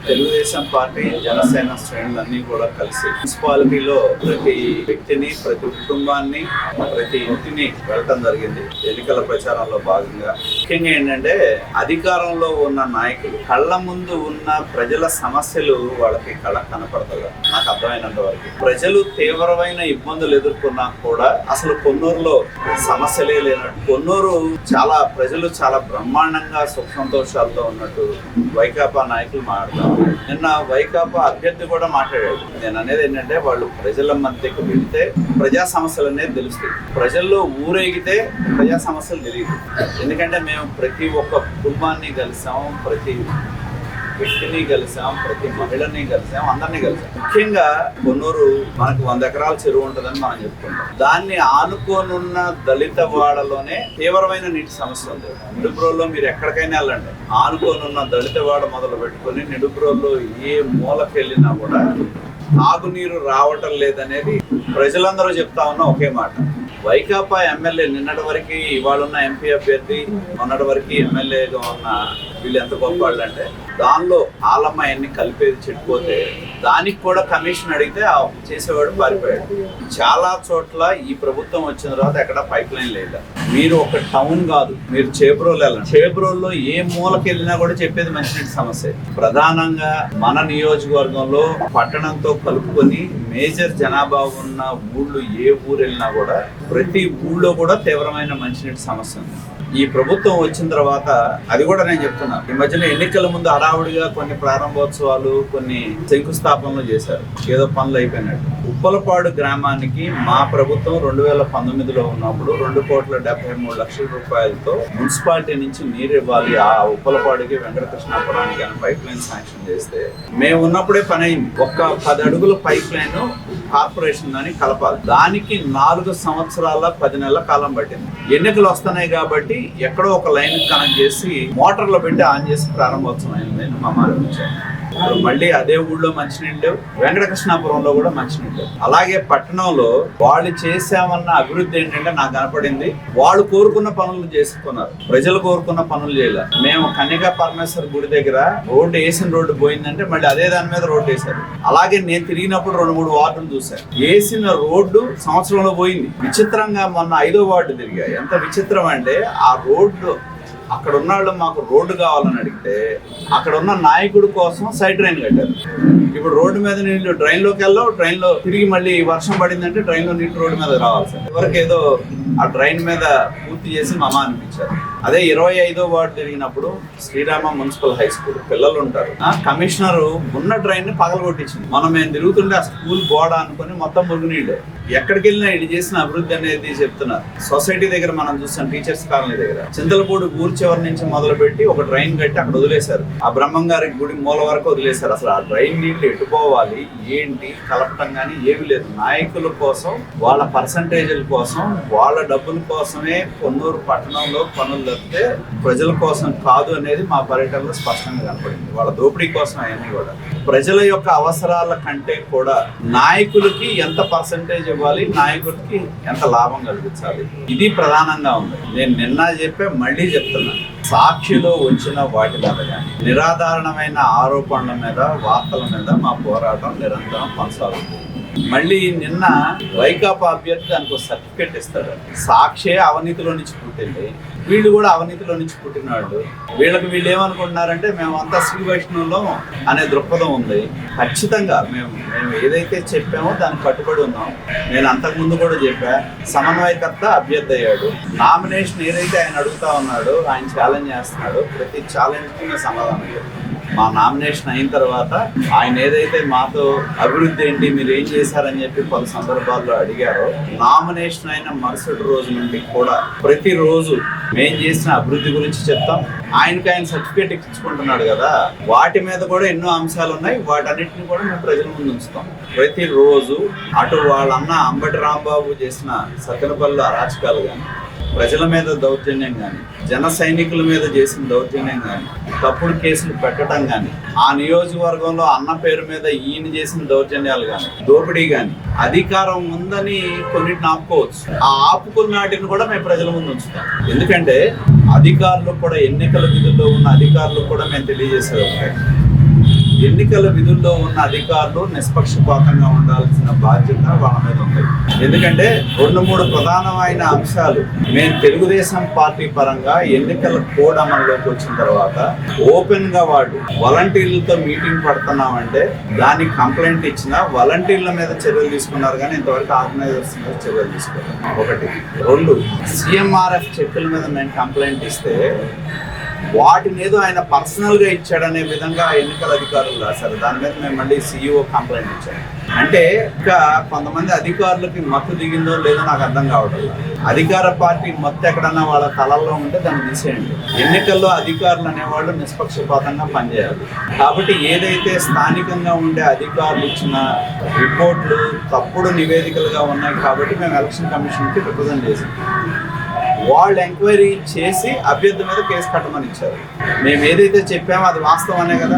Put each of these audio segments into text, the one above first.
Telugu Desam party Janasena శ్రేణులన్నీ కూడా కలిసి మున్సిపాలిటీలో ప్రతి వ్యక్తిని, ప్రతి కుటుంబాన్ని, ప్రతి ఇంటిని వెళ్ళటం జరిగింది ఎన్నికల ప్రచారంలో భాగంగా. ముఖ్యంగా ఏంటంటే అధికారంలో ఉన్న నాయకులు కళ్ళ ముందు ఉన్న ప్రజల సమస్యలు వాళ్ళకి కళ్ళ కనపడతాయి. నాకు అర్థమైనంత వరకు ప్రజలు తీవ్రమైన ఇబ్బందులు ఎదుర్కొన్నా కూడా అసలు కొన్నూరులో సమస్యలే లేనట్టు, కొన్నూరు ప్రజలు చాలా బ్రహ్మాండంగా సుఖ సంతోషాలతో ఉన్నట్టు వైకాపా నాయకులు మాట్లాడతారు. నిన్న వైకాపా అభ్యర్థి కూడా మాట్లాడాడు. నేను అనేది ఏంటంటే వాళ్ళు ప్రజల మధ్యకు వెళితే ప్రజా సమస్యలు అనేది తెలుస్తాయి. ప్రజల్లో ఊరేగితే ప్రజా సమస్యలు తెలియదు. ఎందుకంటే మేము ప్రతి ఒక్క కుటుంబాన్ని కలిసాం, ప్రతి వ్యక్తిని కలిసాం, ప్రతి మహిళని కలిసాం, అందరినీ కలిసాం. ముఖ్యంగా కొన్నూరు మనకు 100 ఎకరాల చెరువు ఉంటుందని మనం చెప్పుకుంటాం. దాన్ని ఆనుకోనున్న దళిత వాడలోనే తీవ్రమైన నీటి సమస్య ఉంది. నిడుబ్రోల్లో మీరు ఎక్కడికైనా వెళ్ళండి, ఆనుకోనున్న దళిత వాడ మొదలు పెట్టుకొని నిడుబ్రోల్లో ఏ మూలకి వెళ్ళినా కూడా తాగునీరు రావటం లేదనేది ప్రజలందరూ చెప్తా ఉన్న ఒకే మాట. వైకాపా ఎమ్మెల్యే నిన్నటి వరకు, ఇవాళ ఉన్న ఎంపీ అభ్యర్థి మొన్నటి వరకు ఎమ్మెల్యేగా ఉన్న వీళ్ళు ఎంత గొప్ప వాళ్ళు అంటే దానిలో ఆలమ్మాయన్ని కలిపేది చెడిపోతే దానికి కూడా కమిషన్ అడిగితే చేసేవాడు పారిపోయాడు. చాలా చోట్ల ఈ ప్రభుత్వం వచ్చిన తర్వాత ఎక్కడ పైప్ లైన్ లేదు. మీరు ఒక టౌన్ కాదు, మీరు చేబ్రోలు వెళ్ళండి, చేబ్రోల్లో ఏ మూలకి వెళ్ళినా కూడా చెప్పేది మంచినీటి సమస్య. ప్రధానంగా మన నియోజకవర్గంలో పట్టణంతో కలుపుకొని మేజర్ జనాభా ఉన్న ఊళ్ళు ఏ ఊరు వెళ్ళినా కూడా ప్రతి ఊళ్ళో కూడా తీవ్రమైన మంచినీటి సమస్య ఉంది. ఈ ప్రభుత్వం వచ్చిన తర్వాత అది కూడా నేను చెప్తున్నా, ఈ మధ్యన ఎన్నికల ముందు హడావుడిగా కొన్ని ప్రారంభోత్సవాలు, కొన్ని శంకుస్థాపనలు చేశారు, ఏదో పనులు అయిపోయినట్టు. ఉప్పలపాడు గ్రామానికి మా ప్రభుత్వం 2019లో ఉన్నప్పుడు 2,73,00,000 రూపాయలతో మున్సిపాలిటీ నుంచి నీరు ఇవ్వాలి, ఆ ఉప్పలపాడుకి వెంకటకృష్ణాపురానికి అని పైప్ లైన్ శాంక్షన్ చేస్తే మేము ఉన్నప్పుడే పని అయింది. ఒక్క 10 అడుగుల పైప్ లైన్ కార్పొరేషన్ అని కలపాలి. దానికి 4 సంవత్సరాల 10 నెలల కాలం పట్టింది. ఎన్నికలు వస్తున్నాయి కాబట్టి ఎక్కడో ఒక లైన్ కనెక్ట్ చేసి మోటార్లో పెట్టి ఆన్ చేసి ప్రారంభోత్సవం అయింది మా మారించాను. మళ్ళీ అదే ఊళ్ళో మంచినీళ్ళు, వెంకటకృష్ణాపురంలో కూడా మంచినీళ్ళు. అలాగే పట్టణంలో వాళ్ళు చేసామన్న అభివృద్ధి ఏంటంటే నాకు కనపడింది, వాళ్ళు కోరుకున్న పనులు చేసుకున్నారు, ప్రజలు కోరుకున్న పనులు చేయలేదు. మేము కన్యకా పరమేశ్వర గుడి దగ్గర రోడ్డు వేసిన రోడ్డు పోయిందంటే మళ్ళీ అదే దాని మీద రోడ్డు వేశారు. అలాగే నేను తిరిగినప్పుడు 2-3 వార్డులు చూశాను, వేసిన రోడ్డు సంవత్సరంలో పోయింది. విచిత్రంగా మొన్న 5వ వార్డు తిరిగా. ఎంత విచిత్రం అంటే ఆ రోడ్డు అక్కడ ఉన్న వాళ్ళు మాకు రోడ్డు కావాలని అడిగితే అక్కడ ఉన్న నాయకుడి కోసం సైడ్ డ్రైన్ కట్టారు. ఇప్పుడు రోడ్డు మీద నీళ్ళు డ్రైన్లోకి వెళ్ళావు, డ్రైన్లో తిరిగి మళ్ళీ వర్షం పడిందంటే డ్రైన్లో నీళ్ళు రోడ్డు మీద రావాలి సార్. ఎవరికి ఏదో ఆ డ్రైన్ మీద పూర్తి చేసి మమ అనిపించారు. అదే 25వ వార్డు తిరిగినప్పుడు శ్రీరామ మున్సిపల్ హై స్కూల్ పిల్లలు ఉంటారు, కమిషనరు ఉన్న డ్రైన్ ని పగలగొట్టించింది. మేము తిరుగుతుంటే ఆ స్కూల్ గోడ అనుకుని మొత్తం మురుగునీళ్ళే. ఎక్కడికి వెళ్ళినా ఇది చేసిన అభివృద్ధి అనేది చెప్తున్నారు. సొసైటీ దగ్గర మనం చూస్తాం, టీచర్స్ కాలనీ దగ్గర చింతలపూడి ఊరు చివరి నుంచి మొదలు పెట్టి ఒక డ్రైన్ కట్టి అక్కడ వదిలేశారు. ఆ బ్రహ్మంగారి గుడి మూల వరకు వదిలేశారు. అసలు ఆ డ్రైన్ నీళ్లు ఎటుపోవాలి ఏంటి కలపటం కానీ ఏమీ లేదు. నాయకుల కోసం, వాళ్ళ పర్సంటేజీల కోసం, వాళ్ళ డబ్బుల కోసమే కొన్నూరు పట్టణంలో పనులు తప్పితే ప్రజల కోసం కాదు అనేది మా పర్యటనలో స్పష్టంగా కనపడింది. వాళ్ళ దోపిడీ కోసం అవన్నీ కూడా ప్రజల యొక్క అవసరాల కంటే కూడా నాయకులకి ఎంత పర్సంటేజ్ ఇవ్వాలి, నాయకుడికి ఎంత లాభం కలిగించాలి, ఇది ప్రధానంగా ఉంది. నేను నిన్న చెప్పే మళ్ళీ చెప్తున్నాను, సాక్షిలో వచ్చిన వాటి మీద కానీ నిరాధారణమైన ఆరోపణల మీద, వార్తల మీద మా పోరాటం నిరంతరం కొనసాగుతుంది. మళ్ళీ నిన్న వైకాపా అభ్యర్థి దానికి సర్టిఫికేట్ ఇస్తాడు. సాక్షే అవినీతిలో నుంచి పుట్టింది, వీళ్ళు కూడా అవినీతిలో నుంచి పుట్టినాడు. వీళ్ళు ఏమనుకుంటున్నారంటే మేమంతా శ్రీ వైష్ణవులో అనే దృక్పథం ఉంది. ఖచ్చితంగా మేము ఏదైతే చెప్పామో దానికి కట్టుబడి ఉన్నాం. నేను అంతకుముందు కూడా చెప్పా, సమన్వయకర్త అభ్యర్థి అయ్యాడు. నామినేషన్ ఏదైతే ఆయన అడుగుతా ఉన్నాడో, ఆయన ఛాలెంజ్ చేస్తున్నాడో ప్రతి ఛాలెంజ్కి మేము సమాధానం చెప్తాం. మా నామినేషన్ అయిన తర్వాత ఆయన ఏదైతే మాతో అభివృద్ధి ఏంటి, మీరు ఏం చేశారని చెప్పి పలు సందర్భాల్లో అడిగారో, నామినేషన్ అయిన మరుసటి రోజు నుండి కూడా ప్రతిరోజు మేము చేసిన అభివృద్ధి గురించి చెప్తాం. ఆయన సర్టిఫికేట్ ఇచ్చుకుంటున్నాడు కదా, వాటి మీద కూడా ఎన్నో అంశాలు ఉన్నాయి. వాటన్నిటిని కూడా మేము ప్రజల ముందు ఉంచుతాం. ప్రతిరోజు అటు వాళ్ళన్న అంబటి రాంబాబు చేసిన సత్తెనపల్లి అరాచకాలు కానీ, ప్రజల మీద దౌర్జన్యం కానీ, జన సైనికుల మీద చేసిన దౌర్జన్యం కానీ, తప్పుడు కేసులు పెట్టడం కానీ, ఆ నియోజకవర్గంలో అన్న పేరు మీద ఈయన చేసిన దౌర్జన్యాలు కానీ, దోపిడీ కానీ, అధికారం ఉందని కొన్నిటిని ఆపుకోవచ్చు. ఆ ఆపుకున్న వాటిని కూడా మేము ప్రజల ముందు ఉంచుతాం. ఎందుకంటే అధికారులు కూడా, ఎన్నికల విధుల్లో ఉన్న అధికారులు కూడా మేము తెలియజేసేది ఒకటే, ఎన్నికల విధుల్లో ఉన్న అధికారులు నిష్పక్షపాతంగా ఉండాల్సిన బాధ్యత వాళ్ళ మీద ఉంది. ఎందుకంటే 2-3 ప్రధానమైన అంశాలు మేము తెలుగుదేశం పార్టీ పరంగా ఎన్నికల కోడ్ అమలులోకి వచ్చిన తర్వాత ఓపెన్ గా వాడు వాలంటీర్లతో మీటింగ్ పడుతున్నామంటే దానికి కంప్లైంట్ ఇచ్చిన వాలంటీర్ల మీద చర్యలు తీసుకున్నారు, కానీ ఇంతవరకు ఆర్గనైజర్స్ మీద చర్యలు తీసుకోవాలి. 1. 2, CMRF చెక్కుల మీద మేము కంప్లైంట్ ఇస్తే వాటిని ఏదో ఆయన పర్సనల్ గా ఇచ్చాడనే విధంగా ఎన్నికల అధికారులు రాశారు. దాని మీద మేము మళ్ళీ CEO కంప్లైంట్ ఇచ్చాము. అంటే ఇంకా కొంతమంది అధికారులకి మత్తు దిగిందో లేదో నాకు అర్థం కావడం. అధికార పార్టీ మత్తు ఎక్కడన్నా వాళ్ళ తలల్లో ఉంటే దాన్ని తీసేయండి. ఎన్నికల్లో అధికారులు అనేవాళ్ళు నిష్పక్షపాతంగా పనిచేయాలి. కాబట్టి ఏదైతే స్థానికంగా ఉండే అధికారులు ఇచ్చిన రిపోర్ట్లు తప్పుడు నివేదికలుగా ఉన్నాయి కాబట్టి మేము ఎలక్షన్ కమిషన్కి రిప్రజెంట్ చేసాం. వాళ్ళు ఎంక్వైరీ చేసి అభ్యర్థి మీద కేసు కట్టమని ఇచ్చారు. మేము ఏదైతే చెప్పామో అది వాస్తవమే కదా.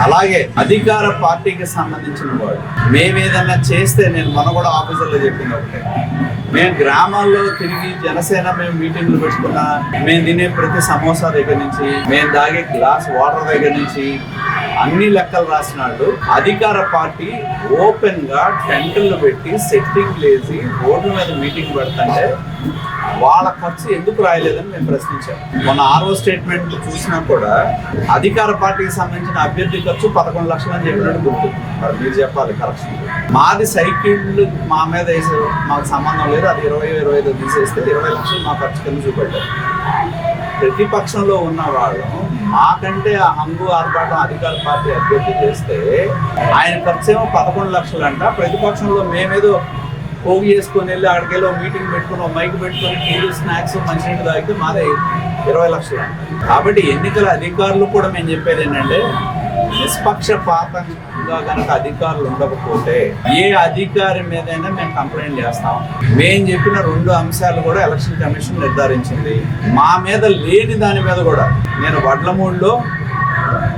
అలాగే అధికార పార్టీకి సంబంధించిన వాళ్ళు మేము ఏదన్నా చేస్తే, నేను మొన్న కూడా ఆఫీసర్లో చెప్పింది ఒకటే, మేము గ్రామాల్లో తిరిగి జనసేన మేము మీటింగ్లు పెట్టుకున్నా, మేము తినే ప్రతి సమోసా దగ్గర నుంచి, మేము తాగే గ్లాస్ వాటర్ దగ్గర నుంచి అన్ని లెక్కలు రాసినాడు. అధికార పార్టీ ఓపెన్ గా టెంట్లు పెట్టి సెట్టింగ్ లేసి రోడ్ల మీద మీటింగ్ పెడుతుంటే వాళ్ళ ఖర్చు ఎందుకు రాయలేదని మేము ప్రశ్నించాం. మొన్న RO స్టేట్మెంట్ చూసినా కూడా అధికార పార్టీకి సంబంధించిన అభ్యర్థి ఖర్చు 11 లక్షలు అని చెప్పినట్టు గుర్తు. మరి మీరు చెప్పాలి కరెక్షన్. మాది సైకిళ్ళు మా మీద వేసారు, మాకు సంబంధం లేదు, అది 20-25 తీసేస్తే 20 లక్షలు మా ఖర్చు కింద చూపెట్టారు. ప్రతిపక్షంలో ఉన్న వాళ్ళు మాకంటే ఆ హంగు ఆర్భాటం అధికార పార్టీ అభ్యర్థి చేస్తే ఆయన ఖర్చేమో 11 లక్షలు అంట. ప్రతిపక్షంలో మేమేదో పోగు చేసుకొని వెళ్ళి అక్కడికెళ్ళి మీటింగ్ పెట్టుకుని మైక్ పెట్టుకొని టీలు స్నాక్స్ మంచినీళ్ళు తాగితే మాదే 20 లక్షలు. కాబట్టి ఎన్నికల అధికారులు కూడా మేము చెప్పేది ఏంటంటే, నిష్పక్షపాతంగా కనుక అధికారులు ఉండకపోతే ఏ అధికారి మీదైనా మేము కంప్లైంట్ చేస్తాం. మేము చెప్పిన 2 అంశాలు కూడా ఎలక్షన్ కమిషన్ నిర్ధారించింది. మా మీద లేని దాని మీద కూడా నేను వడ్లమూడిలో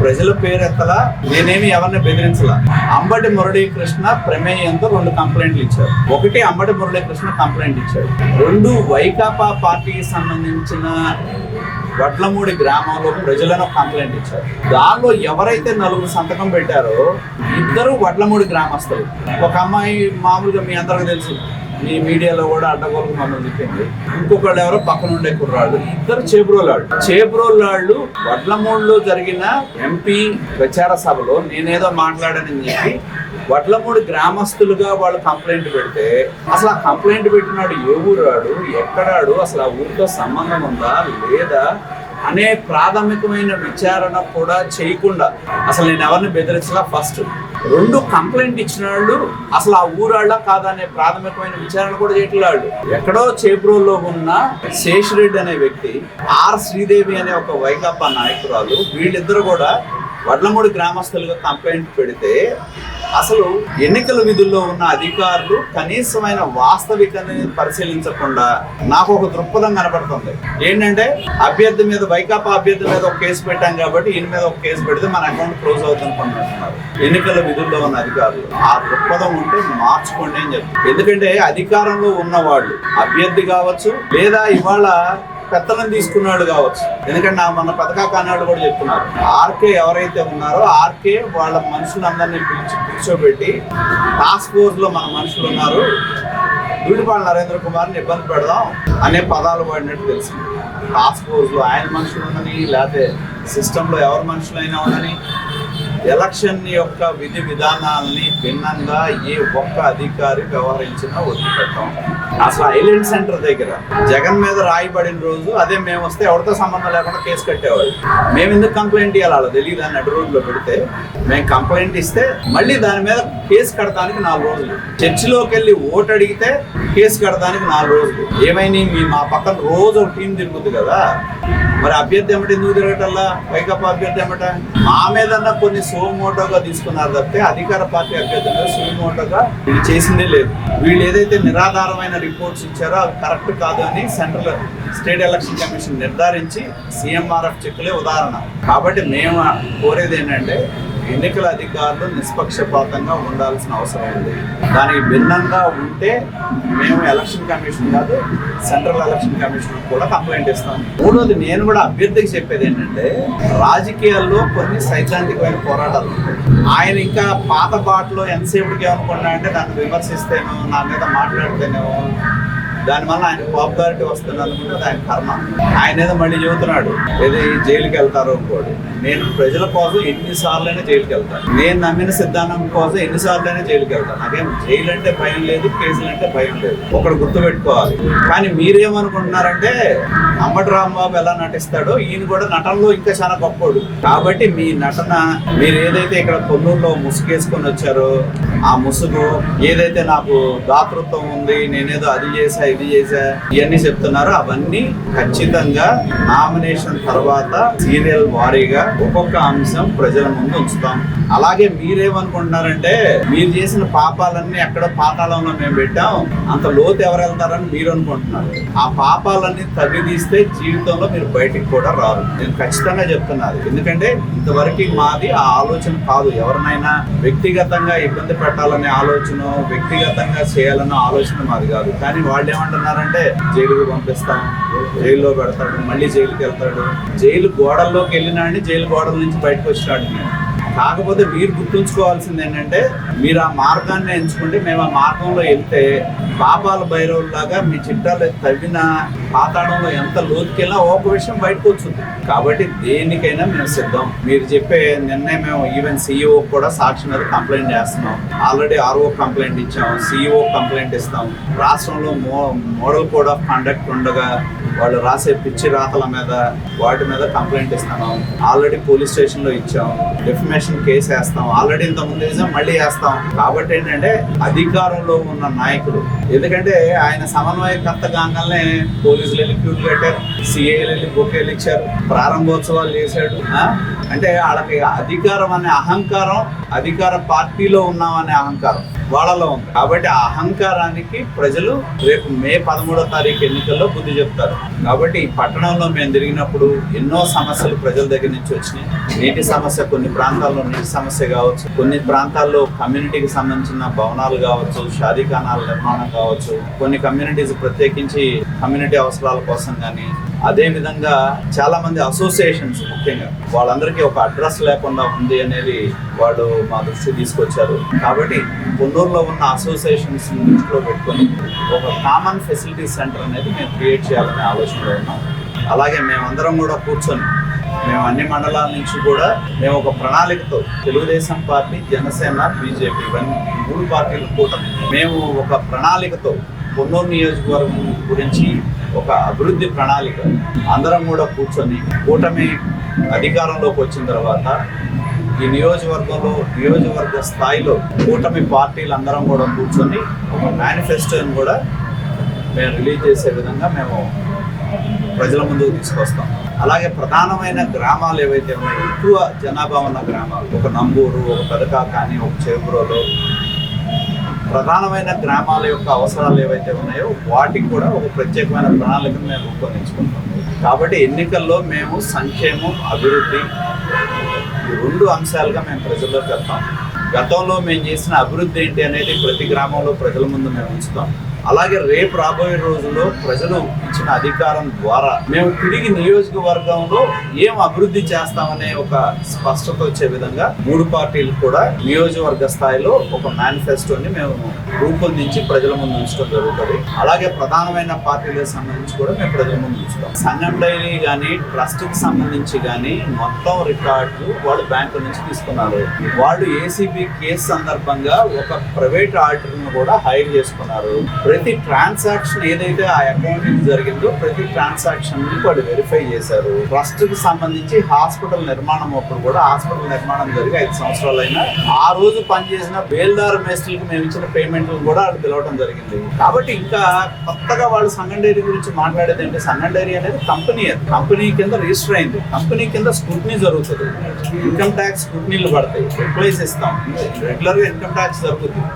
ప్రజల పేరెత్తలా, నేనేమి ఎవరిని బెదిరించలా. అంబటి మురళీకృష్ణ ప్రమేయంతో 2 కంప్లైంట్లు ఇచ్చారు. 1 అంబటి మురళీకృష్ణ కంప్లైంట్ ఇచ్చాడు. 2 వైకాపా పార్టీకి సంబంధించిన వడ్లమూడి గ్రామంలో ప్రజలను కంప్లైంట్ ఇచ్చారు. దానిలో ఎవరైతే 4 సంతకం పెట్టారో 2 వడ్లమూడి గ్రామస్తులు. ఒక అమ్మాయి మామూలుగా మీ అందరికీ తెలుసు, ఈ మీడియాలో కూడా అడ్డగోలకు మమ్మల్ని చెప్పింది. ఇంకొకళ్ళు ఎవరో పక్కన ఉండే కుర్రాళ్ళు, 2 చేబ్రోలాళ్ళు వడ్లమూడిలో జరిగిన MP ప్రచార సభలో నేనేదో మాట్లాడానని చెప్పి వడ్లమూడి గ్రామస్తులుగా వాళ్ళు కంప్లైంట్ పెడితే, అసలు ఆ కంప్లైంట్ పెట్టినాడు ఏ ఊరాడు, ఎక్కడాడు, అసలు ఆ ఊరితో సంబంధం ఉందా లేదా అనే ప్రాథమికమైన విచారణ కూడా చేయకుండా అసలు నేను ఎవరిని బెదిరించలా. ఫస్ట్ 2 కంప్లైంట్ ఇచ్చిన వాళ్ళు అసలు ఆ ఊరాళ్ళ కాదనే ప్రాథమికమైన విచారణ కూడా చేయట్లేదు. ఎక్కడో చేబ్రోల్లో ఉన్న శేషిరెడ్డి అనే వ్యక్తి, శ్రీదేవి అనే ఒక వైకాపా నాయకురాలు, వీళ్ళిద్దరు కూడా వడ్లమూడి గ్రామస్తులుగా కంప్లైంట్ పెడితే అసలు ఎన్నికల విధుల్లో ఉన్న అధికారులు కనీసమైన వాస్తవికతని పరిశీలించకుండా నాకు ఒక దృక్పథం కనబడుతుంది. ఏంటంటే అభ్యర్థి మీద, వైకాపా అభ్యర్థి మీద ఒక కేసు పెట్టాం కాబట్టి ఈయన మీద ఒక కేసు పెడితే మన అకౌంట్ క్లోజ్ అవుతుంది అనుకుంటున్నారు ఎన్నికల విధుల్లో ఉన్న అధికారులు. ఆ దృక్పథం ఉంటే మార్చుకోండి అని చెప్తారు. ఎందుకంటే అధికారంలో ఉన్నవాళ్ళు అభ్యర్థి కావచ్చు, లేదా ఇవాళ పెత్తనం తీసుకున్నాడు కావచ్చు. ఎందుకంటే మన పథకాక అన్నాడు కూడా చెప్తున్నారు. ఆర్కే ఎవరైతే ఉన్నారో ఆర్కే వాళ్ళ మనుషులందరినీ కూర్చోబెట్టి టాస్క్ ఫోర్స్ లో మన మనుషులు ఉన్నారు, దూడిపాళ్ళ నరేంద్ర కుమార్ని ఇబ్బంది పెడదాం అనే పదాలు వాడినట్టు తెలిసింది. టాస్క్ ఫోర్స్ లో ఆయన మనుషులు ఉండని, లేకపోతే సిస్టంలో ఎవరి మనుషులైనా ఉండని, ఎలక్షన్ యొక్క విధి విధానాలని భిన్నంగా ఏ ఒక్క అధికారి వ్యవహరించినా వదిలిపెట్టాం. అసలు ఐలాండ్ సెంటర్ దగ్గర జగన్ మీద రాయబడిన రోజు అదే మేము వస్తే ఎవరితో సంబంధం లేకుండా కేసు కట్టేవాళ్ళు. మేము ఎందుకు కంప్లైంట్ ఇవ్వాలి, అలా తెలియదు అని నడు రోడ్లో పెడితే మేము కంప్లైంట్ ఇస్తే మళ్ళీ దాని మీద కేసు కడతానికి 4 రోజులు, చర్చిలోకి వెళ్ళి ఓటు అడిగితే కేసు కడతానికి 4 రోజులు. ఏమైనా మా పక్కన రోజు ఒక టీం తిరుగుతుంది కదా, మరి అభ్యర్థి ఏమిటి ఎందుకు తిరగటల్లా? వైకాపా అభ్యర్థి ఏమిట మా మీదన్నా కొన్ని సోమోటోగా తీసుకున్నారు తప్పితే అధికార పార్టీ అభ్యర్థి మీద సోమోటోగా వీళ్ళు చేసిందే లేదు. వీళ్ళు ఏదైతే నిరాధారమైన రిపోర్ట్స్ ఇచ్చారో అవి కరెక్ట్ కాదు అని స్టేట్ ఎలక్షన్ కమిషన్ నిర్ధారించి CMRF చెక్కులే ఉదాహరణ. కాబట్టి మేము కోరేది ఏంటంటే ఎన్నికల అధికారులు నిష్పక్షపాతంగా ఉండాల్సిన అవసరం ఉంది. దానికి భిన్నంగా ఉంటే మేము ఎలక్షన్ కమిషన్ కాదు, సెంట్రల్ ఎలక్షన్ కమిషన్ కూడా కంప్లైంట్ ఇస్తాం. మూడోది, నేను కూడా అభ్యర్థికి చెప్పేది ఏంటంటే, రాజకీయాల్లో కొన్ని సైద్ధాంతికమైన పోరాటాలు ఉంటాయి. ఆయన ఇంకా పాత బాటలో ఎంతసేపటికి ఏమనుకున్నా అంటే నన్ను విమర్శిస్తేనో నా మీద మాట్లాడితేనేమో దానివల్ల ఆయన పాపులారిటీ వస్తుంది అనుకుంటే ఆయన కర్మ. ఆయన ఏదో మళ్ళీ చెబుతున్నాడు ఏది జైలుకి వెళ్తారు అనుకోడు. నేను ప్రజల కోసం ఎన్నిసార్లైనా జైలుకి వెళ్తాను. నేను నమ్మిన సిద్ధాంతం కోసం ఎన్నిసార్లైనా జైలుకి వెళ్తాను. నాకేం జైలు అంటే భయం లేదు, కేసులు అంటే భయం లేదు. ఒకడు గుర్తుపెట్టుకోవాలి. కానీ మీరేమనుకుంటున్నారంటే అంబటి రాంబాబు ఎలా నటిస్తాడో ఈయన కూడా నటనలో ఇంకా చాలా గొప్పోడు. కాబట్టి మీ నటన, మీరు ఏదైతే ఇక్కడ కొన్నూరులో ముసుగేసుకొని వచ్చారో ఆ ముసుగు, ఏదైతే నాకు దాతృత్వం ఉంది, నేనేదో అది చేసా ఇది చేసా ఇవన్నీ చెప్తున్నారో అవన్నీ ఖచ్చితంగా నామినేషన్ తర్వాత సీరియల్ వారీగా ఒక్కొక్క అంశం ప్రజల ముందు ఉంచుతాం. అలాగే మీరేమనుకుంటున్నారంటే మీరు చేసిన పాపాలన్నీ ఎక్కడ పాతాళంలో మేము పెట్టాం, అంత లోతు ఎవరు వెళ్తారని మీరు అనుకుంటున్నారు. ఆ పాపాలన్నీ తవ్విదీస్తే జీవితంలో మీరు బయటికి కూడా రారు. నేను ఖచ్చితంగా చెప్తున్నాను. ఎందుకంటే ఇంతవరకు మాది ఆ ఆలోచన కాదు. ఎవరినైనా వ్యక్తిగతంగా ఇబ్బంది పెట్టాలనే ఆలోచన, వ్యక్తిగతంగా చేయాలన్న ఆలోచన మాది కాదు. కానీ వాళ్ళు ఏమంటున్నారంటే జైలుకు పంపిస్తాం, జైల్లో పెడతాడు, మళ్ళీ జైలుకి వెళ్తాడు. జైలు గోడల్లోకి వెళ్ళినాడని జైలు గోడల నుంచి బయటకు వచ్చినాడు. కాకపోతే మీరు గుర్తుంచుకోవాల్సింది ఏంటంటే, మీరు ఆ మార్గాన్ని ఎంచుకుంటే మేము ఆ మార్గంలో వెళ్తే పాపాల భైరవులాగా మీ చిట్టాలు తవ్విన పాతాళంలో ఎంత లోతుకెళ్ళినా ఒక విషయం బయటకు వచ్చింది. కాబట్టి దేనికైనా మేము సిద్ధం. మీరు చెప్పే నిన్నే మేము ఈవెన్ CEO కూడా సాక్షి మీద కంప్లైంట్ చేస్తున్నాం. ఆల్రెడీ RO కంప్లైంట్ ఇచ్చాం, CEO కంప్లైంట్ ఇస్తాం. రాష్ట్రంలో మోడల్ కోడ్ ఆఫ్ కండక్ట్ ఉండగా వాళ్ళు రాసే పిచ్చి రాతల మీద వాటి మీద కంప్లైంట్ ఇస్తున్నాం. ఆల్రెడీ పోలీస్ స్టేషన్లో ఇచ్చాం. డెఫమేషన్ కేసు వేస్తాం. ఆల్రెడీ ఇంతకుముందు వేసాం, మళ్ళీ వేస్తాం. కాబట్టి ఏంటంటే అధికారంలో ఉన్న నాయకులు, ఎందుకంటే ఆయన సమన్వయకర్త కాగానే పోలీసులు వెళ్ళి క్యూలు కట్టారు, CAలు వెళ్ళి బొకేలు ఇచ్చారు, ప్రారంభోత్సవాలు చేశాడు. అంటే వాళ్ళకి అధికారం అనే అహంకారం, అధికార పార్టీలో ఉన్నామనే అహంకారం వాళ్ళలో ఉంది. కాబట్టి ఆ అహంకారానికి ప్రజలు రేపు మే 13వ తారీఖు ఎన్నికల్లో బుద్ధి చెప్తారు. కాబట్టి ఈ పట్టణంలో మేము తిరిగినప్పుడు ఎన్నో సమస్యలు ప్రజల దగ్గర నుంచి వచ్చినాయి. నీటి సమస్య, కొన్ని ప్రాంతాల్లో నీటి సమస్య కావచ్చు, కొన్ని ప్రాంతాల్లో కమ్యూనిటీకి సంబంధించిన భవనాలు కావచ్చు, షాదీఖానాల నిర్మాణం కావచ్చు, కొన్ని కమ్యూనిటీస్ ప్రత్యేకించి కమ్యూనిటీ అవసరాల కోసం కానీ, అదేవిధంగా చాలా మంది అసోసియేషన్స్ ముఖ్యంగా వాళ్ళందరికీ ఒక అడ్రస్ లేకుండా ఉంది అనేది వాళ్ళు మా దృష్టికి తీసుకొచ్చారు. కాబట్టి కొన్నూరులో ఉన్న అసోసియేషన్స్ దృష్టిలో పెట్టుకొని ఒక కామన్ ఫెసిలిటీ సెంటర్ అనేది మేము క్రియేట్ చేయాలనే ఆలోచనలో ఉన్నాం. అలాగే మేమందరం కూడా కూర్చొని, మేము అన్ని మండలాల నుంచి కూడా మేము ఒక ప్రణాళికతో, తెలుగుదేశం పార్టీ, జనసేన, BJP ఇవన్నీ 3 పార్టీలు కూటమి, మేము ఒక ప్రణాళికతో కొన్నూరు నియోజకవర్గం గురించి ఒక అభివృద్ధి ప్రణాళిక అందరం కూడా కూర్చొని, కూటమి అధికారంలోకి వచ్చిన తర్వాత ఈ నియోజకవర్గంలో, నియోజకవర్గ స్థాయిలో కూటమి పార్టీలు అందరం కూడా కూర్చొని ఒక మేనిఫెస్టోని కూడా మేము రిలీజ్ చేసే విధంగా మేము ప్రజల ముందుకు తీసుకొస్తాం. అలాగే ప్రధానమైన గ్రామాలు ఏవైతే ఉన్నాయో, ఎక్కువ జనాభా ఉన్న గ్రామాలు, ఒక నంబూరు, ఒక పెదకాకాని, ఒక చేబ్రోలు, ప్రధానమైన గ్రామాల యొక్క అవసరాలు ఏవైతే ఉన్నాయో వాటికి కూడా ఒక ప్రత్యేకమైన ప్రణాళికను మేము రూపొందించుకుంటాం. కాబట్టి ఎన్నికల్లో మేము సంక్షేమం, అభివృద్ధి ఈ 2 అంశాలుగా మేము ప్రజల్లోకి వెళ్తాం. గతంలో మేము చేసిన అభివృద్ధి ఏంటి అనేది ప్రతి గ్రామంలో ప్రజల ముందు మేము ఉంచుతాం. అలాగే రేపు రాబోయే రోజుల్లో ప్రజలు ఇచ్చిన అధికారం ద్వారా మేము తిరిగి నియోజకవర్గంలో ఏం అభివృద్ధి చేస్తామనే ఒక స్పష్టత వచ్చే విధంగా 3 పార్టీలు కూడా నియోజకవర్గ స్థాయిలో ఒక మేనిఫెస్టోని మేము రూపొందించి ప్రజల ముందు ఉంచడం జరుగుతుంది. అలాగే ప్రధానమైన పార్టీలకు సంబంధించి కూడా మేము ప్రజల ముందు ఉంచుతాం. సంఘం డైరీ కానీ, ట్రస్ట్కి సంబంధించి కానీ మొత్తం రికార్డులు వాళ్ళు బ్యాంకు నుంచి తీసుకున్నారు. వాళ్ళు ACB కేసు సందర్భంగా ఒక ప్రైవేట్ ఆడిటర్ను కూడా హైర్ చేసుకున్నారు. ప్రతి ట్రాన్సాక్షన్ ఏదైతే ఆ అకౌంట్ నుంచి జరిగిందో ప్రతి ట్రాన్సాక్షన్ ని వాళ్ళు వెరిఫై చేశారు. ట్రస్ట్ కి సంబంధించి హాస్పిటల్ నిర్మాణం అప్పుడు కూడా హాస్పిటల్ నిర్మాణం జరిగి 5 సంవత్సరాలైనా ఆ రోజు పనిచేసిన బేల్దార్ మేస్త్రీలకు మేము ఇచ్చిన పేమెంట్లు కూడా వాళ్ళు పిలవడం జరిగింది. కాబట్టి ఇంకా కొత్తగా వాళ్ళు సంఘం డైరీ గురించి మాట్లాడేది అంటే, సంఘం డైరీ అనేది కంపెనీ, అది కంపెనీ కింద రిజిస్టర్ అయింది. కంపెనీ కింద స్క్రూటినీ జరుగుతుంది, ఇన్కమ్ ట్యాక్స్ స్క్రూటినీలు పడతాయి, ఎంప్లాయీస్ ఇస్తాం, రెగ్యులర్గా ఇన్కమ్ ట్యాక్స్ జరుగుతుంది.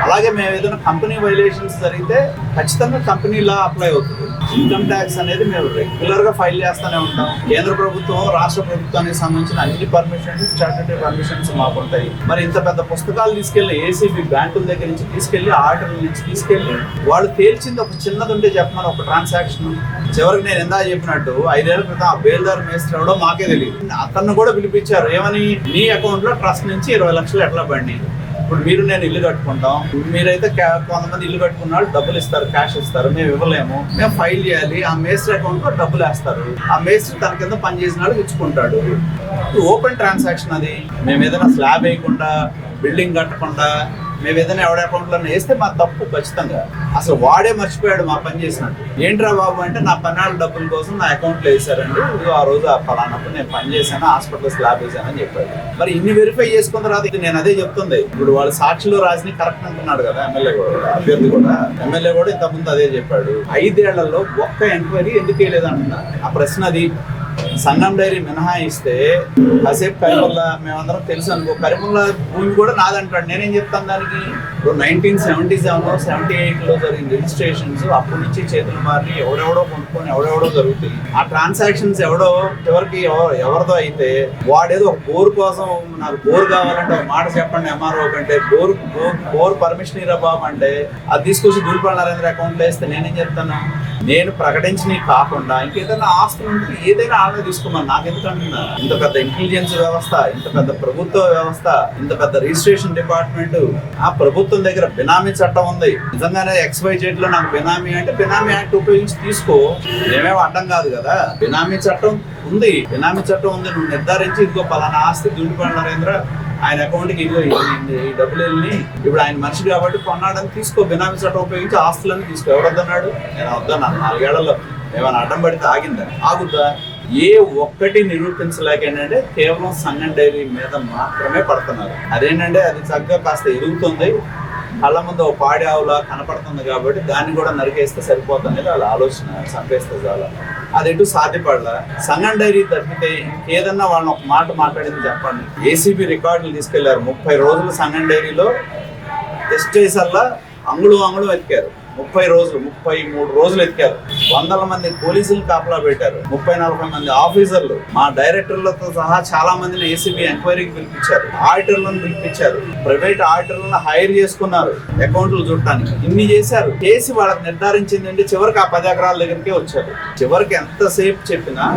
అలాగే మేము ఏదైనా కంపెనీ వైలేషన్స్ జరిగితే ఖచ్చితంగా కంపెనీ లా అప్లై అవుతుంది. ఇన్కమ్ ట్యాక్స్ అనేది మేము రెగ్యులర్ గా ఫైల్ చేస్తూనే ఉంటాం. కేంద్ర ప్రభుత్వం రాష్ట్ర ప్రభుత్వానికి సంబంధించిన అన్ని పర్మిషన్స్, స్టాట్యూటరీ పర్మిషన్స్ మాకు ఉంటాయి. మరి ఇంత పెద్ద పుస్తకాలు తీసుకెళ్లి ఏసీబీ బ్యాంకుల దగ్గర నుంచి తీసుకెళ్లి ఆర్డర్ల నుంచి తీసుకెళ్లి వాళ్ళు తేల్చింది ఒక చిన్నది ఉంటే చెప్పమని ఒక ట్రాన్సాక్షన్. చివరికి నేను ఎందా చెప్పినట్టు 5 ఏళ్ల క్రితం ఆ బేల్దార్ మేస్త్రి ఎవడో మాకే తెలియదు. అతన్ని కూడా పిలిపించారు. ఏమని, నీ అకౌంట్ లో ట్రస్ట్ నుంచి 20 లక్షలు ఎట్లా బండి, ఇప్పుడు మీరు నేను ఇల్లు కట్టుకుంటాం, మీరైతే కొంతమంది ఇల్లు కట్టుకున్న వాళ్ళు డబ్బులు ఇస్తారు, క్యాష్ ఇస్తారు, మేము ఇవ్వలేము, మేము ఫైల్ చేయాలి. ఆ మేస్త్రి అకౌంట్ లో డబ్బులు వేస్తారు, ఆ మేస్త్రి తన కింద పని చేసిన వాళ్ళు ఇచ్చుకుంటాడు. ఓపెన్ ట్రాన్సాక్షన్ అది. మేము ఏదైనా స్లాబ్ వేయకుండా, బిల్డింగ్ కట్టకుండా మేము ఏదైనా ఎవడ అకౌంట్లో వేస్తే మా తప్పు ఖచ్చితంగా. అసలు వాడే మర్చిపోయాడు మా పని చేసినట్టు. ఏంట్రా బాబు అంటే, నా పన్నాళ్ళ డబ్బుల కోసం నా అకౌంట్లో వేసారండి, ఆ రోజు ఆ ఫలానప్పుడు నేను పని చేశాను, హాస్పిటల్ స్లాబ్ వేసానని చెప్పాడు. మరి ఇన్ని వెరిఫై చేసుకున్న తర్వాత ఇది నేను అదే చెప్తుంది. ఇప్పుడు వాళ్ళు సాక్షిలో రాసి కరెక్ట్ అంటున్నాడు కదా ఎమ్మెల్యే కూడా, అభ్యర్థి కూడా. ఎమ్మెల్యే కూడా ఇంతకుముందు అదే చెప్పాడు. 5 ఏళ్లలో ఒక్క ఎంక్వైరీ ఎందుకు వేయలేదంటున్నా. ఆ ప్రశ్న అది. సంగం డైరీ మినహాయిస్తే కాసేపు కరిముల్లా మేమందరం తెలుసు అనుకో, కరిముల్లా భూమి కూడా నాదంటాడు. నేనేం చెప్తాను దానికి? 1977, 78లో జరిగిన రిజిస్ట్రేషన్స్ అప్పటి నుంచి చేతులు మారి ఎవడెవడో కొనుక్కొని ఎవడెవడో జరుగుతాయి. ఆ ట్రాన్సాక్షన్స్ ఎవడో చివరికి ఎవరిదో అయితే వాడేదో ఒక బోర్ కోసం, నాకు బోర్ కావాలంటే ఒక మాట చెప్పండి ఎంఆర్ఓ కంటే, బోర్ పర్మిషన్ ఇరా బాబు అంటే అది తీసుకొచ్చి దూల్పల్లి నరేంద్ర అకౌంట్లో వేస్తే నేనేం చెప్తాను? నేను ప్రకటించినవి కాకుండా ఇంకేదైనా ఆస్తులు ఉంటే ఏదైనా ఆర్డర్ తీసుకోమని నాకు ఎందుకంటున్నా? ఇంత పెద్ద ఇంటెలిజెన్స్ వ్యవస్థ, ఇంత పెద్ద ప్రభుత్వ వ్యవస్థ, ఇంత పెద్ద రిజిస్ట్రేషన్ డిపార్ట్మెంట్, ఆ ప్రభుత్వం దగ్గర బినామీ చట్టం ఉంది. నిజంగానే XYZ లో నాకు బినామీ అంటే బినామీ యాక్ట్ ఉపయోగించి తీసుకో, మేమేమో అడ్డం కాదు కదా. బినామీ చట్టం ఉంది, బినామీ చట్టం ఉంది. నువ్వు నిర్ధారించి ఇదిగో పలానా ఆస్తి దూల్పల్లి నరేంద్ర ఆయన అకౌంట్కి ఇదిగో ఈ డబ్బులు వెళ్ళి ఇప్పుడు ఆయన మనిషి కాబట్టి కొన్నాడని తీసుకో. బినామీ చట్టం ఉపయోగించి ఆస్తులన్నీ తీసుకో. ఎవరొద్దన్నాడు? నేను వద్దన్నాను. 4 ఏళ్లలో ఏమైనా అడ్డం పడితే ఆగిందా? ఆగుద్దా? ఏ ఒక్కటి నిరూపించలేకేంటంటే కేవలం సంగం డైరీ మీద మాత్రమే పడుతున్నారు. అదేంటంటే అది చక్కగా కాస్త ఎదుగుతుంది, కళ్ళ ముందు ఒక పాడి ఆవులా కనపడుతుంది కాబట్టి దాన్ని కూడా నరికేస్తే సరిపోతుంది అనేది వాళ్ళ ఆలోచన. చంపేస్తే చాలా అది ఎటు సాధ్యపడలా. సంగం డైరీ తప్పితే ఇంకేదన్నా వాళ్ళని ఒక మాట మాట్లాడింది చెప్పండి. ఏసీబీ రికార్డులు తీసుకెళ్లారు. 30 రోజులు సంగం డైరీలో ఎస్టేసల్లా అంగుళం ఎతికారు. 30 రోజులు, 33 రోజులు ఎతికారు. 100 మంది పోలీసులు కాపలా పెట్టారు. 30-40 మంది ఆఫీసర్లు, మా డైరెక్టర్లతో సహా చాలా మందిని ఏసీబీ ఎంక్వైరీకి పిలిపించారు. ఆడిటర్లను పిలిపించారు. ప్రైవేట్ ఆడిటర్లను హైర్ చేసుకున్నారు అకౌంట్లు చూడటానికి. ఇన్ని చేశారు. చేసి వాళ్ళకి నిర్ధారించిందంటే చివరికి ఆ 10 ఎకరాల దగ్గరికే వచ్చారు. చివరికి ఎంతసేపు చెప్పినా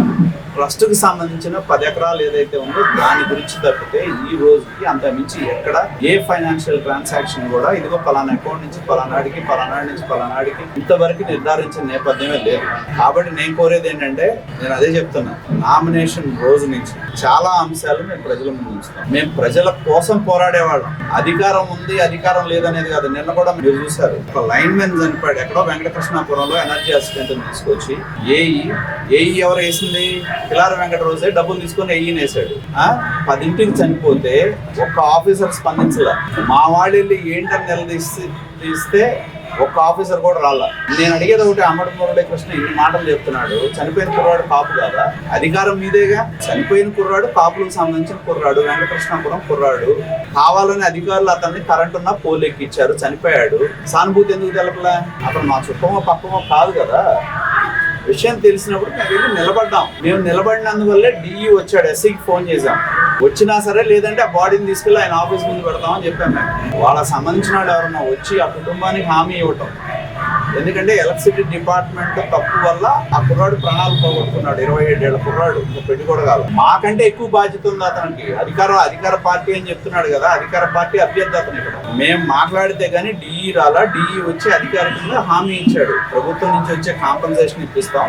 ట్రస్ట్కి సంబంధించిన 10 ఎకరాలు ఏదైతే ఉందో దాని గురించి తప్పితే ఈ రోజుకి అంత మించి ఎక్కడ ఏ ఫైనాన్షియల్ ట్రాన్సాక్షన్ కూడా ఇదిగో పలానా అకౌంట్ నుంచి పలానాడికి, పలానాడి నుంచి పలానాడికి ఇంతవరకు నిర్ధారించిన నేపథ్యమే లేదు. కాబట్టి నేను కోరేది ఏంటంటే, నేను అదే చెప్తున్నాను, నామినేషన్ రోజు నుంచి చాలా అంశాలు మేము ప్రజల ముందు ఉంచుతాం. మేము ప్రజల కోసం పోరాడేవాళ్ళం. అధికారం ఉంది, అధికారం లేదనేది కాదు. నిన్న కూడా మీరు చూశారు, ఒక లైన్ మెన్ చనిపోయాడు ఎక్కడో వెంకటకృష్ణాపురంలో. ఎనర్జీ అసిస్టెంట్ తీసుకొచ్చి ఏఈ ఎవరు వేసింది? కిలార వెంకట రోజే డబ్బులు తీసుకొని ఎయ్యిని వేసాడు. 10 ఇంటికి చనిపోతే ఒక్క ఆఫీసర్ స్పందించలే. మా వాళ్ళు వెళ్ళి ఏంటని నిలదీస్తే ఒక్క ఆఫీసర్ కూడా రాలా. నేను అడిగేది ఒకటి, అమ్మడి మురళీకృష్ణ ఇన్ని మాటలు చెప్తున్నాడు, చనిపోయిన కుర్రాడు కాపు కాదా? అధికారం మీదేగా. చనిపోయిన కుర్రాడు కాపులకు సంబంధించిన కుర్రాడు, వెంకటకృష్ణాపురం కుర్రాడు. కావాలని అధికారులు అతన్ని కరెంటున్న పోల్ ఎక్కిచ్చారు, చనిపోయాడు. సానుభూతి ఎందుకు తెలపలే? అతను మా చుట్టమో పక్కమో కాదు కదా. విషయం తెలిసినప్పుడు మేము వెళ్ళి నిలబడ్డాం. మేము నిలబడినందువల్లే డిఈ వచ్చాడు. ఎస్సీకి ఫోన్ చేశాం. వచ్చినా సరే, లేదంటే ఆ బాడీని తీసుకెళ్ళి ఆయన ఆఫీస్ ముందు పెడతామని చెప్పాం. మేము వాళ్ళకి సంబంధించిన వాళ్ళు ఎవరన్నా వచ్చి ఆ కుటుంబానికి హామీ ఇవ్వటం. ఎందుకంటే ఎలక్ట్రిసిటీ డిపార్ట్మెంట్ తప్పు వల్ల ఆ కుర్రాడు ప్రాణాలు పోగొట్టుకున్నాడు. 27 ఏళ్ల కుర్రాడు, ఇంకా పెళ్లి కూడా కాదు. మాకంటే ఎక్కువ బాధ్యత ఉంది అతనికి. అధికార పార్టీ అని చెప్తున్నాడు కదా, అధికార పార్టీ అభ్యర్థి అతను. ఇక్కడ మేము మాట్లాడితే గానీ డిఈ రాలా. డిఈ వచ్చి అధికారికంగా హామీ ఇచ్చాడు, ప్రభుత్వం నుంచి వచ్చే కాంపెన్సేషన్ ఇప్పిస్తాం,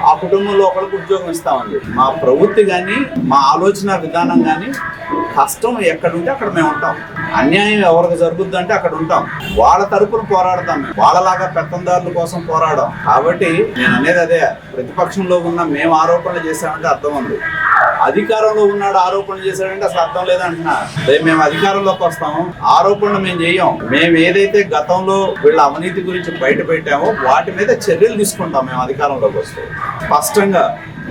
ఆ కుటుంబంలో ఒకరికి ఉద్యోగం ఇస్తామని. మా ప్రవృత్తి కానీ, మా ఆలోచన విధానం కానీ, కష్టం ఎక్కడుంటే అక్కడ మేము ఉంటాం. అన్యాయం ఎవరికి జరుగుద్ది అంటే అక్కడ ఉంటాం. వాళ్ళ తరపున పోరాడతాం. వాళ్ళలాగా పెత్తందారుల కోసం పోరాడాం. కాబట్టి నేను అనేది అదే, ప్రతిపక్షంలో ఉన్న మేము ఆరోపణలు చేశామంటే అర్థం ఉంది, అధికారంలో ఉన్నాడు ఆరోపణలు చేశాడంటే అసలు అర్థం లేదంటున్నా. మేము అధికారంలోకి వస్తాము, ఆరోపణలు మేము చేయం. మేము ఏదైతే గతంలో వీళ్ళ అవినీతి గురించి బయట పెట్టామో వాటి మీద చర్యలు తీసుకుంటాం మేము అధికారంలోకి వస్తే. స్పష్టంగా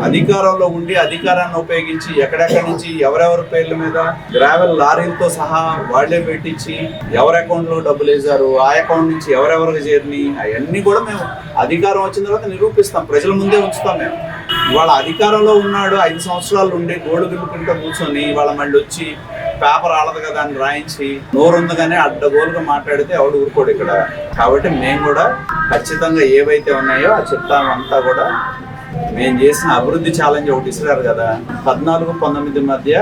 అధికారంలో ఉండి అధికారాన్ని ఉపయోగించి ఎక్కడెక్కడి నుంచి ఎవరెవరి పేర్ల మీద గ్రావెల్ లారీలతో సహా వాళ్లే పెట్టించి ఎవరి అకౌంట్ లో డబ్బులు వేశారు, ఆ అకౌంట్ నుంచి ఎవరెవరికి చేరిని, అవన్నీ కూడా మేము అధికారం వచ్చిన తర్వాత నిరూపిస్తాం, ప్రజల ముందే ఉంచుతాం. మేము ఇవాళ అధికారంలో ఉన్నాడు 5 సంవత్సరాలు ఉండి గోడు గిల్లుకుంటూ కూర్చొని ఇవాళ మళ్ళీ వచ్చి పేపర్ ఆడదు కదా అని రాయించి నోరుందగానే అడ్డగోలుగా మాట్లాడితే ఎవడు ఊరుకోడు ఇక్కడ. కాబట్టి మేము కూడా ఖచ్చితంగా ఏవైతే ఉన్నాయో ఆ చిత్తామంతా కూడా మేము చేసిన అభివృద్ధి ఛాలెంజ్ ఒకటి ఇస్తారు కదా, 14-19 మధ్య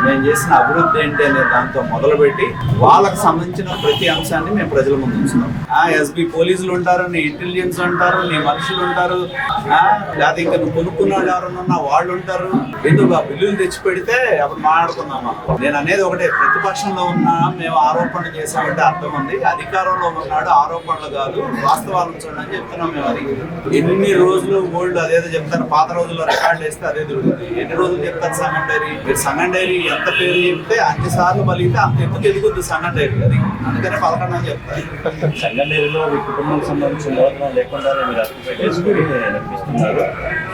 మేము చేసిన అభివృద్ధి ఏంటి అనే దాంతో మొదలుపెట్టి వాళ్ళకి సంబంధించిన ప్రతి అంశాన్ని మేము ప్రజల ముందు ఉంచుతాం. ఎస్బీ పోలీసులు ఉంటారు, నీ ఇంటెలిజెన్స్ ఉంటారు, నీ మనుషులు ఉంటారు, లేదా ఇంకా నువ్వు కొనుక్కున్న వాళ్ళు ఎవరన్నా వాళ్ళు ఉంటారు. ఎందుకు ఆ బిల్లులు తెచ్చి పెడితే అప్పుడు మాట్లాడుకుందామా. నేను అనేది ఒకటే, ప్రతిపక్షంలో ఉన్నా మేము ఆరోపణలు చేసామంటే అర్థం ఉంది, అధికారంలో ఉన్నాడు ఆరోపణలు కాదు వాస్తవాలు ఉంచండి అని చెప్తున్నాం. మేము అది ఎన్ని రోజులు ఓల్డ్ అదేదో చెప్తారు, పాత రోజుల్లో రికార్డు వేస్తే అదే దొరుకుతుంది. ఎన్ని రోజులు చెప్తారు సంగం డైరీ? మీరు సంగం డైరీ ఎంత పేరు చెప్తే అన్ని సార్లు పలిగితే అంత ఎందుకు ఎదుగుద్ది సంగం డైరీ. అది అందుకనే పలకండి అని చెప్తారు. సంగం డైరీలో మీ కుటుంబానికి సంబంధించిన మూలధనం లేకుండా మీరు అప్లికేట్ చేసుకుని నడిపిస్తున్నారు.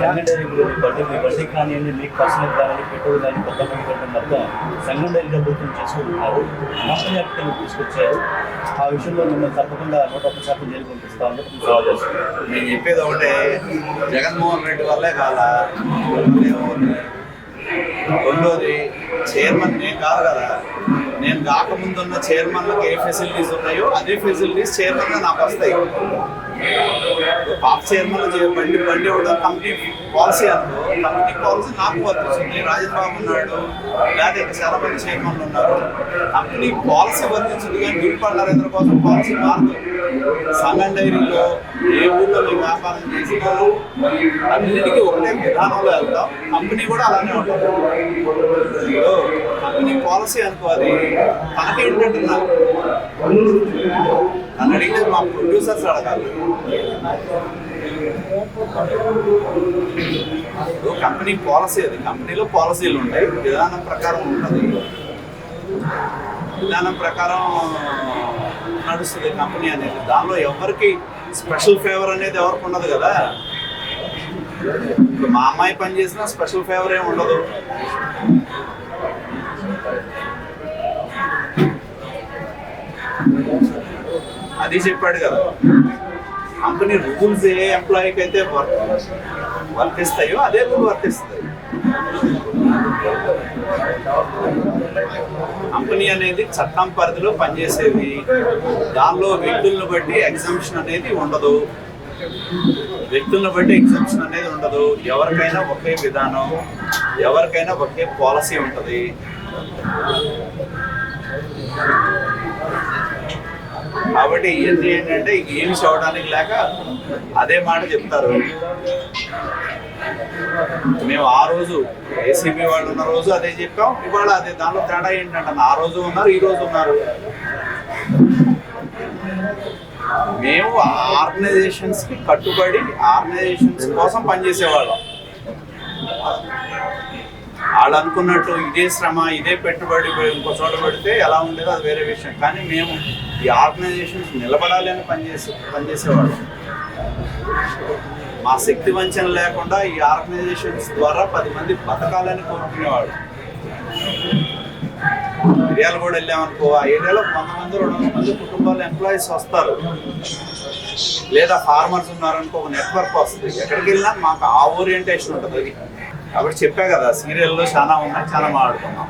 సంగం డైరీ మీ బడ్డీ కానివ్వండి, మీకు పర్సనల్ కానీ పెట్టుబడి కానీ కొత్త పెట్టడం మొత్తం సంగం డైరీ డబ్బులు చేసుకుంటున్నారు. నష్టజాగ్రత్తలు తీసుకొచ్చారు. ఆ విషయంలో మిమ్మల్ని తప్పకుండా 101% జైలు పంపిస్తామని సవాల్ చేస్తున్నారు. నేను చెప్పేది ఒకటే, జగన్మోహన్ రెడ్డి వల్లే కాల. రెండోది, చైర్మన్ నేను కాదు కదా, నేను కాకముందున్న చైర్మన్లకు ఏ ఫెసిలిటీస్ ఉన్నాయో అదే ఫెసిలిటీస్ చైర్మన్గా నాకు వస్తాయి. పాత చైర్మన్లు బండి ఇవ్వడం కంపెనీ పాలసీ అనుకో, కంపెనీ పాలసీ నాకు వర్తిస్తుంది. రాజన్ బాబు ఉన్నాడు, లేదా ఇంకా చాలా మంది చైర్మన్లు ఉన్నారు, కంపెనీ పాలసీ వర్తించింది. కానీ గిరిపాల్ నరేంద్ర కోసం పాలసీ మారదు. సంగం డైరీలో ఏ ఊళ్ళో మేము వ్యాపారం చేసినా అన్నిటికీ ఒకటే విధానంలో వెళ్తాం. కంపెనీ కూడా అలానే ఉంటుంది. కంపెనీ పాలసీ అనుకో, అది తనకేంటంటే నన్ను అడిగితే మా ప్రొడ్యూసర్స్ అడగాలి. కంపెనీ పాలసీ, అది కంపెనీలో పాలసీలు ఉంటాయి, విధానం ప్రకారం ఉంటుంది, విధానం ప్రకారం నడుస్తుంది కంపెనీ అనేది. దానిలో ఎవరికి స్పెషల్ ఫేవర్ అనేది ఎవరికి ఉండదు కదా. ఇప్పుడు మా అమ్మాయి పని చేసినా స్పెషల్ ఫేవర్ ఏమి ఉండదు. అది చెప్పాడు కదా, కంపెనీ రూల్స్ ఏ ఎంప్లాయీకి అయితే వర్తిస్తాయో అదే రూల్ వర్తిస్తాయి. కంపెనీ అనేది చట్టం పరిధిలో పనిచేసేది, దానిలో వ్యక్తులను బట్టి ఎగ్జంప్షన్ అనేది ఉండదు. వ్యక్తులను బట్టి ఎగ్జంప్షన్ అనేది ఉండదు. ఎవరికైనా ఒకే విధానం, ఎవరికైనా ఒకే పాలసీ ఉంటుంది. కాబట్టి ఇవన్నీ ఏంటంటే ఏమి చూడడానికి లేక అదే మాట చెప్తారు. మేము ఆ రోజు ఏసీబీ వాళ్ళు ఉన్న రోజు అదే చెప్పాం, ఇవాళ అదే. దానిలో తేడా ఏంటంటే ఆ రోజు ఉన్నారు, ఈ రోజు ఉన్నారు. మేము ఆర్గనైజేషన్స్ కి కట్టుబడి ఆర్గనైజేషన్స్ కోసం పనిచేసేవాళ్ళం. వాళ్ళు అనుకున్నట్టు ఇదే శ్రమ, ఇదే పెట్టుబడి ఇంకో చోట పెడితే ఎలా ఉండేదో అది వేరే విషయం. కానీ మేము ఈ ఆర్గనైజేషన్స్ నిలబడాలి అని పనిచేసేవాళ్ళం. మా శక్తి వంచన లేకుండా ఈ ఆర్గనైజేషన్స్ ద్వారా 10 మంది బతకాలని కోరుకునేవాడు. ఏరియాలు కూడా వెళ్ళామనుకో, ఆ ఏరియాలో 100 మంది 200 మంది కుటుంబాలు ఎంప్లాయీస్ వస్తారు. లేదా ఫార్మర్స్ ఉన్నారనుకో, ఒక నెట్వర్క్ వస్తుంది. ఎక్కడికి వెళ్ళినా మాకు ఆ ఓరియంటేషన్ ఉంటుంది. కాబట్టి చెప్పా కదా, సీరియల్లో చాలా ఉన్నాయి, చాలా మాట్లాడుకున్నాం.